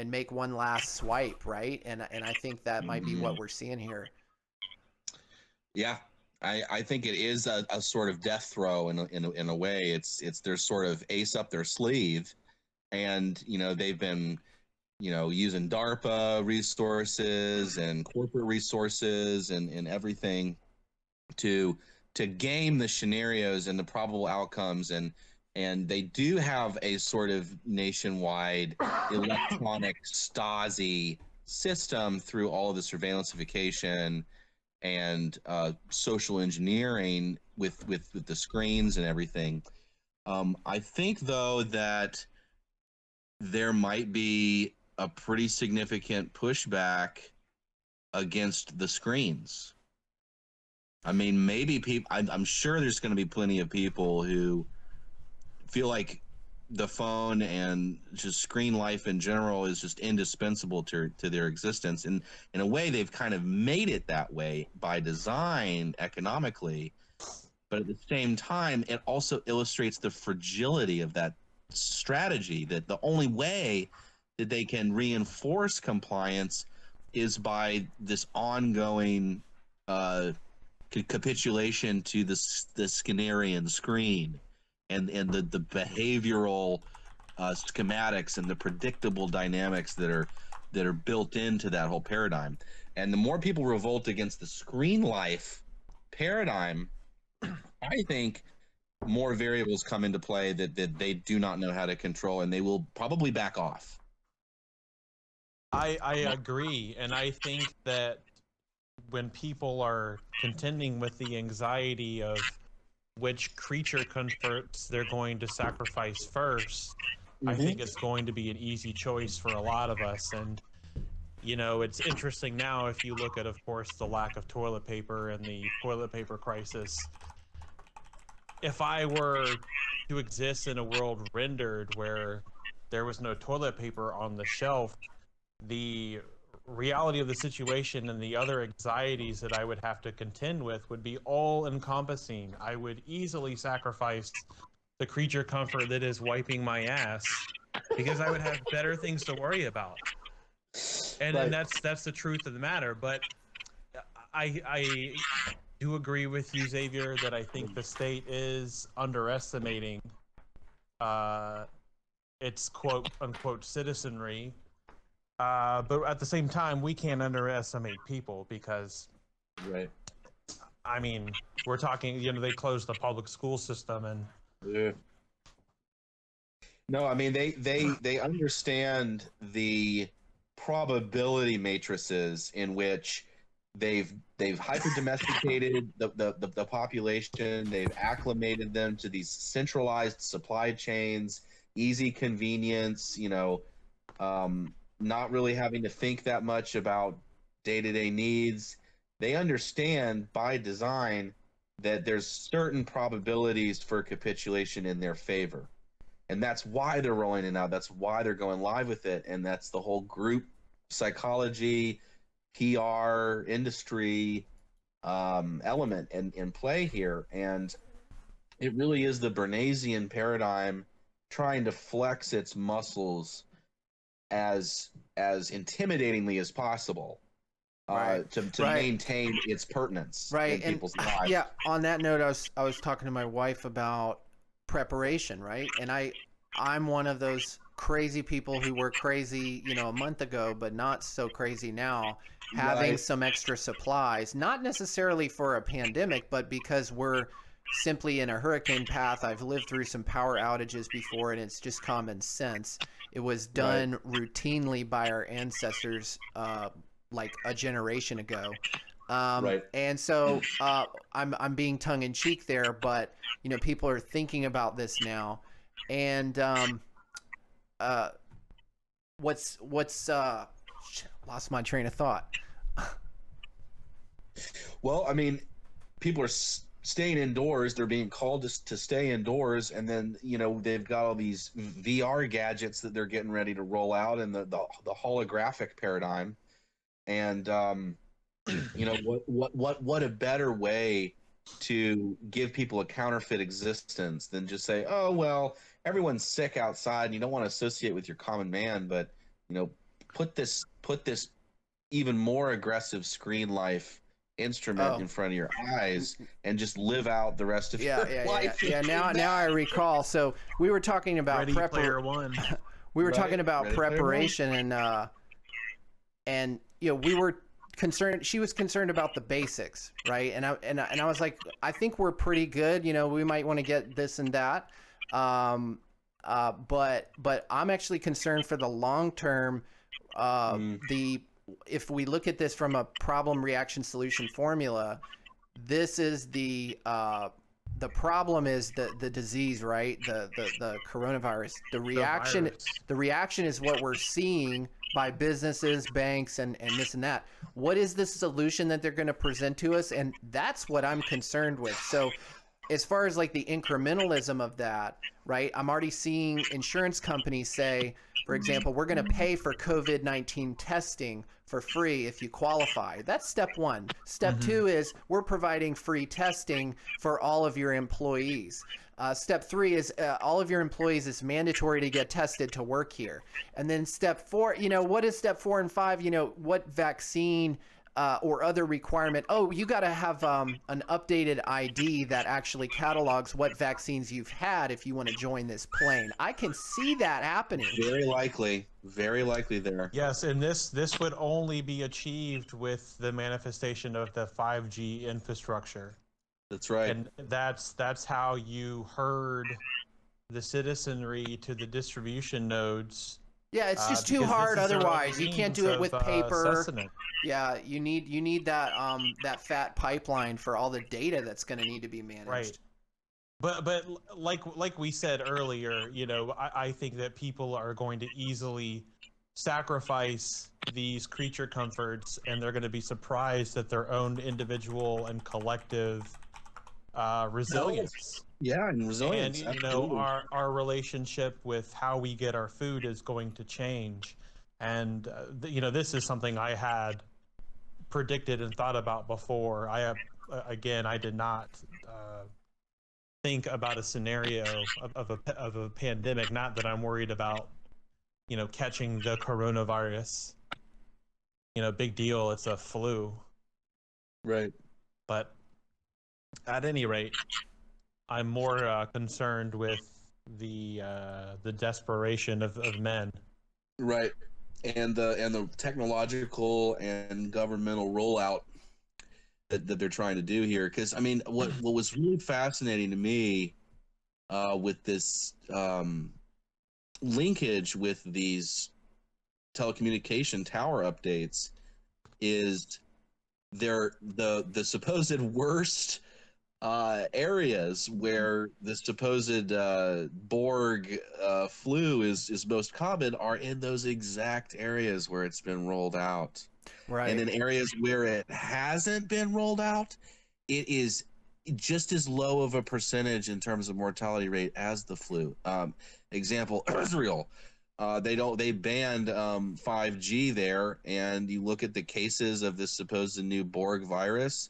make one last swipe, right? And I think that might be what we're seeing here. Yeah, I think it is a sort of death throw in a way. It's their sort of ace up their sleeve, and they've been using DARPA resources and corporate resources and everything to game the scenarios and the probable outcomes, and they do have a sort of nationwide electronic Stasi system through all of the surveillanceification and social engineering with the screens and everything. I think though that there might be a pretty significant pushback against the screens. I mean, maybe people, I'm sure there's going to be plenty of people who feel like the phone and just screen life in general is just indispensable to their existence. And in a way, they've kind of made it that way by design economically. But at the same time, it also illustrates the fragility of that strategy, that the only way that they can reinforce compliance is by this ongoing capitulation to the Skinnerian screen and the behavioral schematics and the predictable dynamics that are built into that whole paradigm. And the more people revolt against the screen life paradigm, I think more variables come into play that they do not know how to control, and they will probably back off. I agree, and I think that when people are contending with the anxiety of which creature comforts they're going to sacrifice first, I think it's going to be an easy choice for a lot of us. And it's interesting now, if you look at, of course, the lack of toilet paper and the toilet paper crisis. If I were to exist in a world rendered where there was no toilet paper on the shelf, the reality of the situation and the other anxieties that I would have to contend with would be all encompassing. I would easily sacrifice the creature comfort that is wiping my ass because I would have better things to worry about. And that's the truth of the matter. But I do agree with you, Xavier, that I think the state is underestimating its quote unquote citizenry. But at the same time, we can't underestimate people because, right? I mean, we're talking. They closed the public school system, and no, I mean they understand the probability matrices in which they've hyper domesticated the population. They've acclimated them to these centralized supply chains easy convenience, not really having to think that much about day-to-day needs. They understand by design that there's certain probabilities for capitulation in their favor. And that's why they're rolling it out. That's why they're going live with it. And that's the whole group psychology, PR, industry element in play here. And it really is the Bernaysian paradigm trying to flex its muscles as intimidatingly as possible, to maintain its pertinence in people's lives. Yeah, on that note, I was talking to my wife about preparation, right? And I'm one of those crazy people who were crazy, a month ago, but not so crazy now, having some extra supplies, not necessarily for a pandemic, but because we're simply in a hurricane path. I've lived through some power outages before, and it's just common sense. It was done routinely by our ancestors like a generation ago. And so I'm being tongue in cheek there, but people are thinking about this now. And what's lost my train of thought. Well, I mean, people are staying indoors. They're being called to stay indoors, and then they've got all these VR gadgets that they're getting ready to roll out, and the holographic paradigm. And what a better way to give people a counterfeit existence than just say, oh well, everyone's sick outside and you don't want to associate with your common man, but put this even more aggressive screen life instrument in front of your eyes and just live out the rest of your life. Now I recall. So we were talking about Ready Player One. We were talking about preparation, and we were concerned. She was concerned about the basics, right? And I was like, I think we're pretty good. We might want to get this and that. But I'm actually concerned for the long term. If we look at this from a problem reaction solution formula, this is the problem is the disease, right? The coronavirus. The reaction is what we're seeing by businesses, banks, and this and that. What is the solution that they're going to present to us? And that's what I'm concerned with. So as far as like the incrementalism of that, right? I'm already seeing insurance companies say, for example, we're going to pay for COVID-19 testing for free if you qualify. That's step one. Step two is we're providing free testing for all of your employees. Step three is all of your employees, it's mandatory to get tested to work here. And then step four, what is step 4 and 5? What vaccine or other requirement? Oh, you got to have an updated ID that actually catalogs what vaccines you've had if you want to join this plane. I can see that happening. Very likely there. Yes, and this would only be achieved with the manifestation of the 5G infrastructure. That's right. And that's how you herd the citizenry to the distribution nodes. Yeah, it's just too hard otherwise. You can't do it with paper. Yeah, you need that that fat pipeline for all the data that's going to need to be managed. Right. But like we said earlier, I think that people are going to easily sacrifice these creature comforts, and they're going to be surprised at their own individual and collective resilience. Yeah, and resilience. And our relationship with how we get our food is going to change. And this is something I had predicted and thought about before. I did not think about a scenario of a pandemic. Not that I'm worried about catching the coronavirus. Big deal. It's a flu. Right. But at any rate, I'm more concerned with the desperation of men. Right. And the technological and governmental rollout that they're trying to do here. Because I mean, what was really fascinating to me with this linkage with these telecommunication tower updates is the supposed worst areas where the supposed Borg flu is most common are in those exact areas where it's been rolled out. Right. And in areas where it hasn't been rolled out, it is just as low of a percentage in terms of mortality rate as the flu. Example, Israel. They banned 5G there, and you look at the cases of this supposed new Borg virus,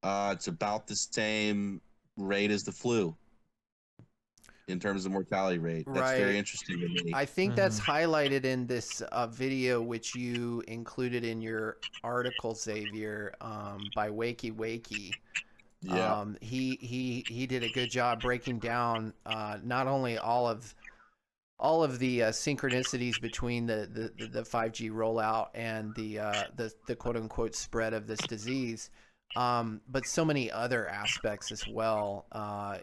it's about the same rate as the flu in terms of mortality rate. That's very interesting to me. I think that's highlighted in this video, which you included in your article, Xavier, by Wakey Wakey. Yeah. He did a good job breaking down not only all of the synchronicities between the 5G rollout and the quote unquote spread of this disease, but so many other aspects as well,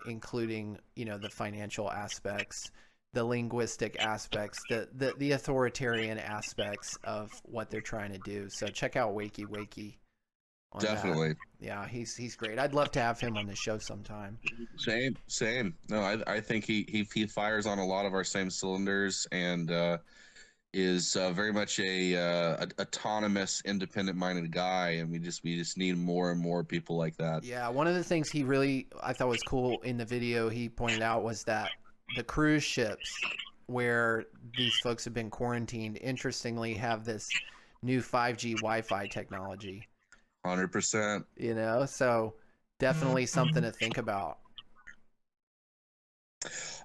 including, you know, the financial aspects, the linguistic aspects, the authoritarian aspects of what they're trying to do. So check out Wakey Wakey. Definitely. Yeah, he's great. I'd love to have him on the show sometime. Same. No, I think he fires on a lot of our same cylinders, and is very much a autonomous, independent-minded guy, and we just need more and more people like that. Yeah, one of the things I thought was cool in the video he pointed out was that the cruise ships where these folks have been quarantined, interestingly, have this new 5G Wi-Fi technology. 100%. You know, so definitely something to think about.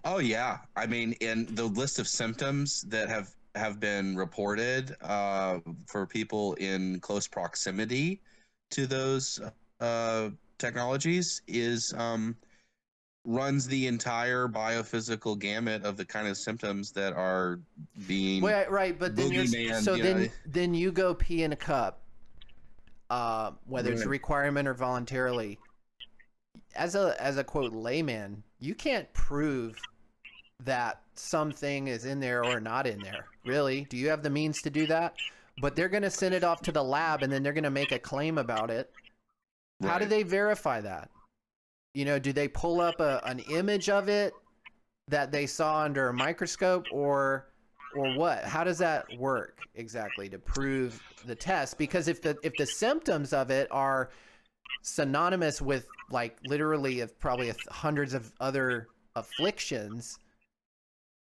Oh yeah, I mean, in the list of symptoms that have been reported for people in close proximity to those technologies is runs the entire biophysical gamut of the kind of symptoms that are being right, but then then you go pee in a cup, whether it's a requirement or voluntarily. As a quote layman, you can't prove that something is in there or not in there. Really? Do you have the means to do that? But they're going to send it off to the lab, and then they're going to make a claim about it. Right. How do they verify that? You know, do they pull up an image of it that they saw under a microscope, or what? How does that work exactly to prove the test? Because if the symptoms of it are synonymous with, like, literally probably hundreds of other afflictions,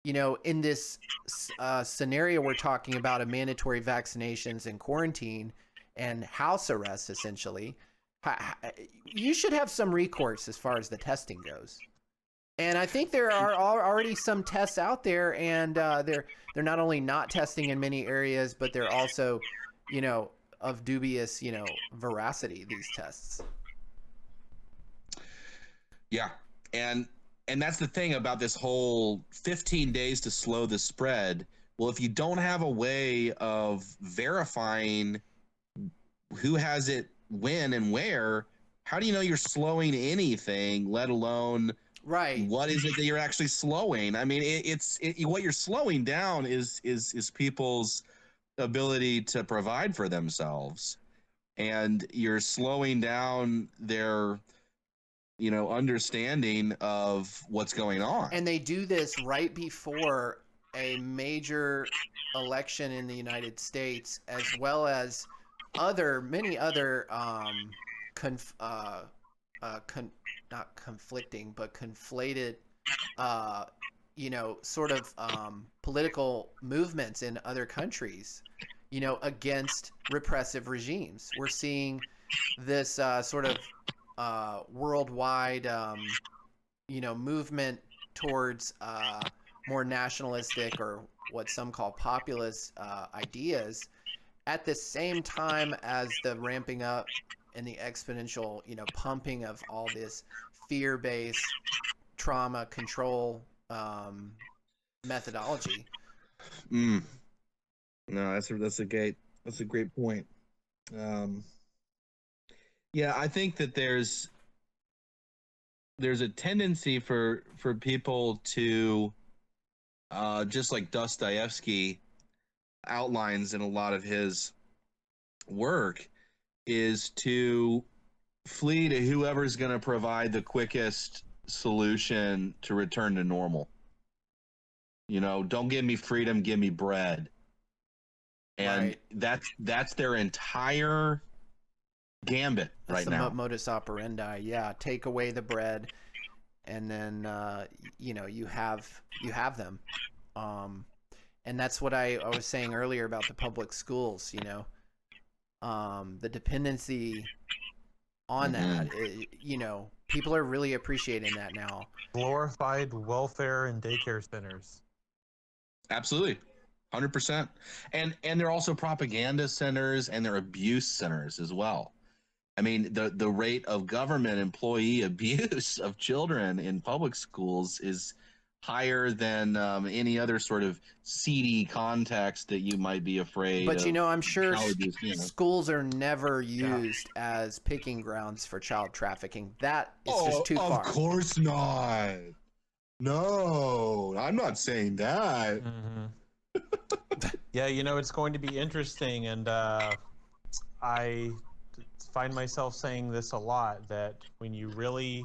you know, in this scenario we're talking about of mandatory vaccinations and quarantine and house arrest, essentially, you should have some recourse as far as the testing goes. And I think there are already some tests out there, and they're not only not testing in many areas, but they're also, you know, of dubious, you know, veracity, these tests. Yeah. And that's the thing about this whole 15 days to slow the spread. Well, if you don't have a way of verifying who has it when and where, how do you know you're slowing anything, let alone what is it that you're actually slowing? I mean, what you're slowing down is people's ability to provide for themselves, and you're slowing down their, you know, understanding of what's going on. And they do this right before a major election in the United States, as well as many other not conflicting, but conflated, you know, sort of political movements in other countries, you know, against repressive regimes. We're seeing this sort of worldwide, you know, movement towards more nationalistic, or what some call populist ideas, at the same time as the ramping up and the exponential, you know, pumping of all this fear-based trauma control methodology. No, that's a great point. Yeah, I think that there's a tendency for people to, just like Dostoevsky outlines in a lot of his work, is to flee to whoever's going to provide the quickest solution to return to normal. Don't give me freedom, give me bread. And that's their entire gambit right now. That's the modus operandi. Yeah, take away the bread, and then you have them. And that's what I was saying earlier about the public schools. The dependency on that. People are really appreciating that now. Glorified welfare and daycare centers. Absolutely. 100%. And they're also propaganda centers, and they're abuse centers as well. I mean, the rate of government employee abuse of children in public schools is higher than any other sort of seedy context that you might be afraid of. But I'm sure schools are never used as picking grounds for child trafficking. That is just too far. Of course not. No, I'm not saying that. Mm-hmm. Yeah, it's going to be interesting, and I find myself saying this a lot, that when you really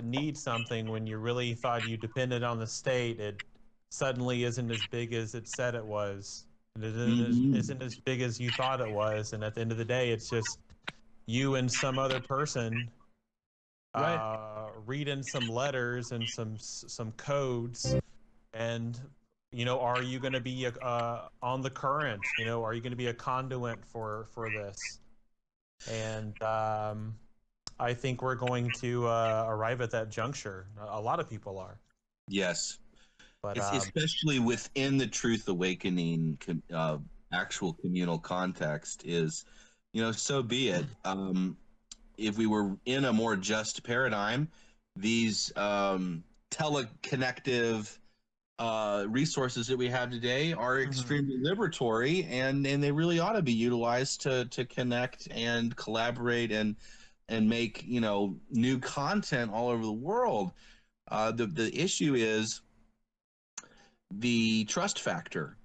need something, when you really thought you depended on the state, it suddenly isn't as big as it said it was. It isn't as big as you thought it was, and at the end of the day, it's just you and some other person reading some letters and some codes, and are you going to be on the current? Are you going to be a conduit for this? And I think we're going to arrive at that juncture. A lot of people are. Yes, but especially within the Truth Awakening actual communal context is, so be it. If we were in a more just paradigm, these teleconnective resources that we have today are extremely liberatory, and they really ought to be utilized to connect and collaborate and make new content all over the world. The issue is the trust factor.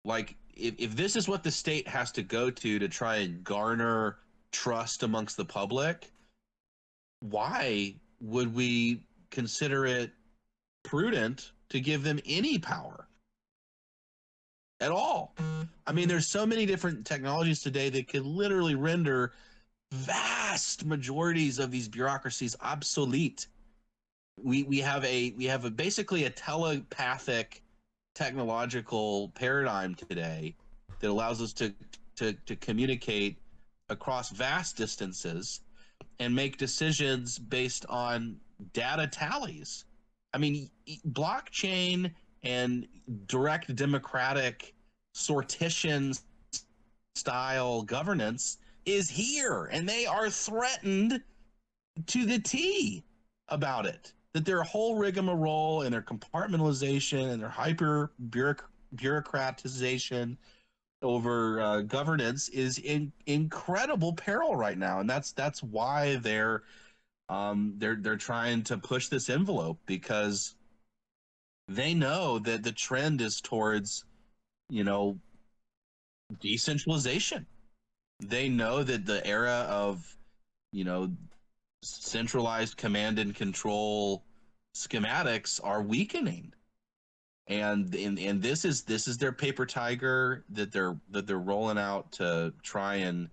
Like, if this is what the state has to go to try and garner trust amongst the public, why would we consider it prudent to give them any power at all? I mean, there's so many different technologies today that could literally render vast majorities of these bureaucracies obsolete. We have basically a telepathic technological paradigm today that allows us to communicate across vast distances and make decisions based on data tallies. I mean, blockchain and direct democratic sortition style governance is here, and they are threatened to the T about it. That their whole rigmarole and their compartmentalization and their hyper bureaucratization over governance is in incredible peril right now, and that's why they're trying to push this envelope, because they know that the trend is towards decentralization. They know that the era of centralized command and control schematics are weakening, and this is their paper tiger that they're rolling out to try and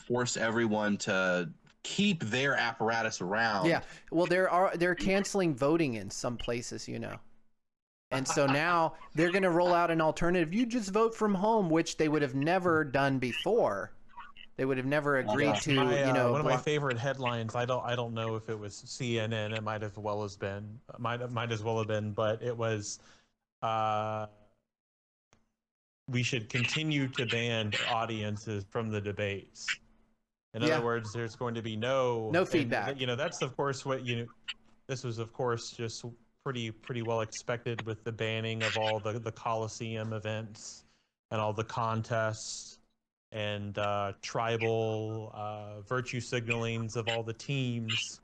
force everyone to keep their apparatus around. Yeah, well, they're canceling voting in some places, and so now they're going to roll out an alternative. You just vote from home, which they would have never done before. They would have never agreed to, one of my favorite headlines. I don't know if it was CNN. It might as well have been, but it was, we should continue to ban audiences from the debates. In other words, there's going to be no feedback. That's of course what this was of course just pretty well expected with the banning of all the Coliseum events and all the contests and tribal virtue signalings of all the teams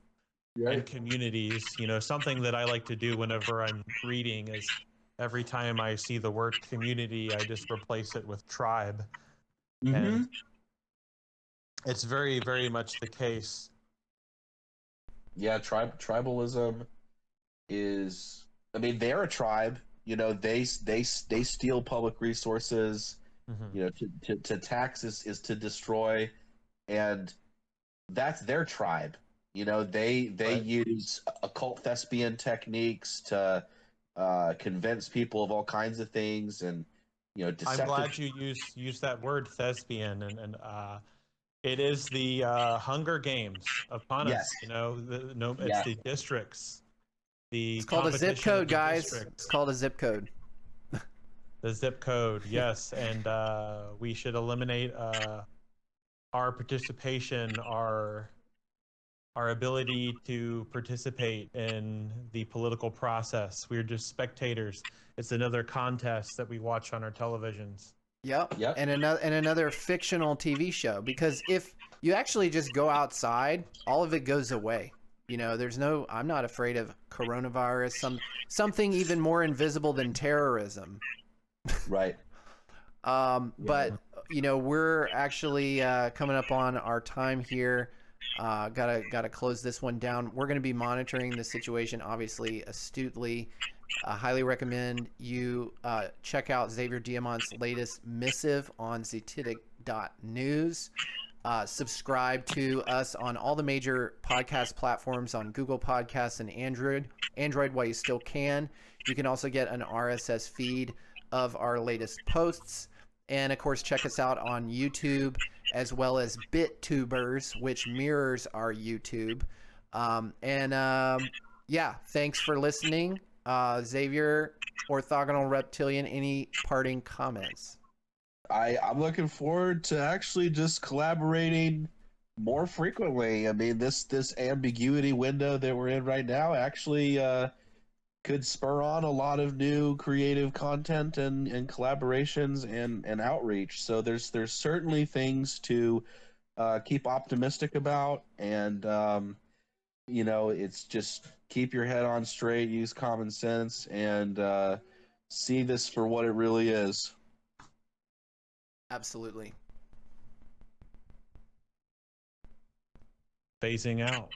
and communities. Something that I like to do whenever I'm reading is every time I see the word community, I just replace it with tribe. And It's very, very much the case. Yeah, tribalism is. I mean, they're a tribe. You know, they steal public resources. Mhm. You know, to tax is to destroy, and that's their tribe. You know, they Right. use occult thespian techniques to convince people of all kinds of things, and you know, I'm deceptive. glad you used that word thespian, and it is the Hunger Games upon Yes. us. You know, it's Yeah. the districts, the It's called a zip competition of code, the guys. districts. It's called a zip code. The zip code, yes, and we should eliminate our participation, our ability to participate in the political process. We're just spectators. It's another contest that we watch on our televisions. Yep. Yep. And another fictional TV show, because if you actually just go outside, all of it goes away. You know, I'm not afraid of coronavirus, something even more invisible than terrorism. Right. But you know, we're actually coming up on our time here. Gotta close this one down. We're going to be monitoring the situation, obviously, astutely. Highly recommend you check out Xavier Diamant's latest missive on zetitic.news. Subscribe to us on all the major podcast platforms, on Google Podcasts and Android while you still can. You can also get an RSS feed of our latest posts. And, of course, check us out on YouTube, as well as BitTubers, which mirrors our YouTube. Yeah, thanks for listening. Xavier, Orthogonal Reptilian, any parting comments? I'm looking forward to actually just collaborating more frequently. I mean, this ambiguity window that we're in right now actually could spur on a lot of new creative content and collaborations and outreach. So there's certainly things to keep optimistic about, and you know, it's just keep your head on straight, use common sense, and see this for what it really is. Absolutely. Phasing out.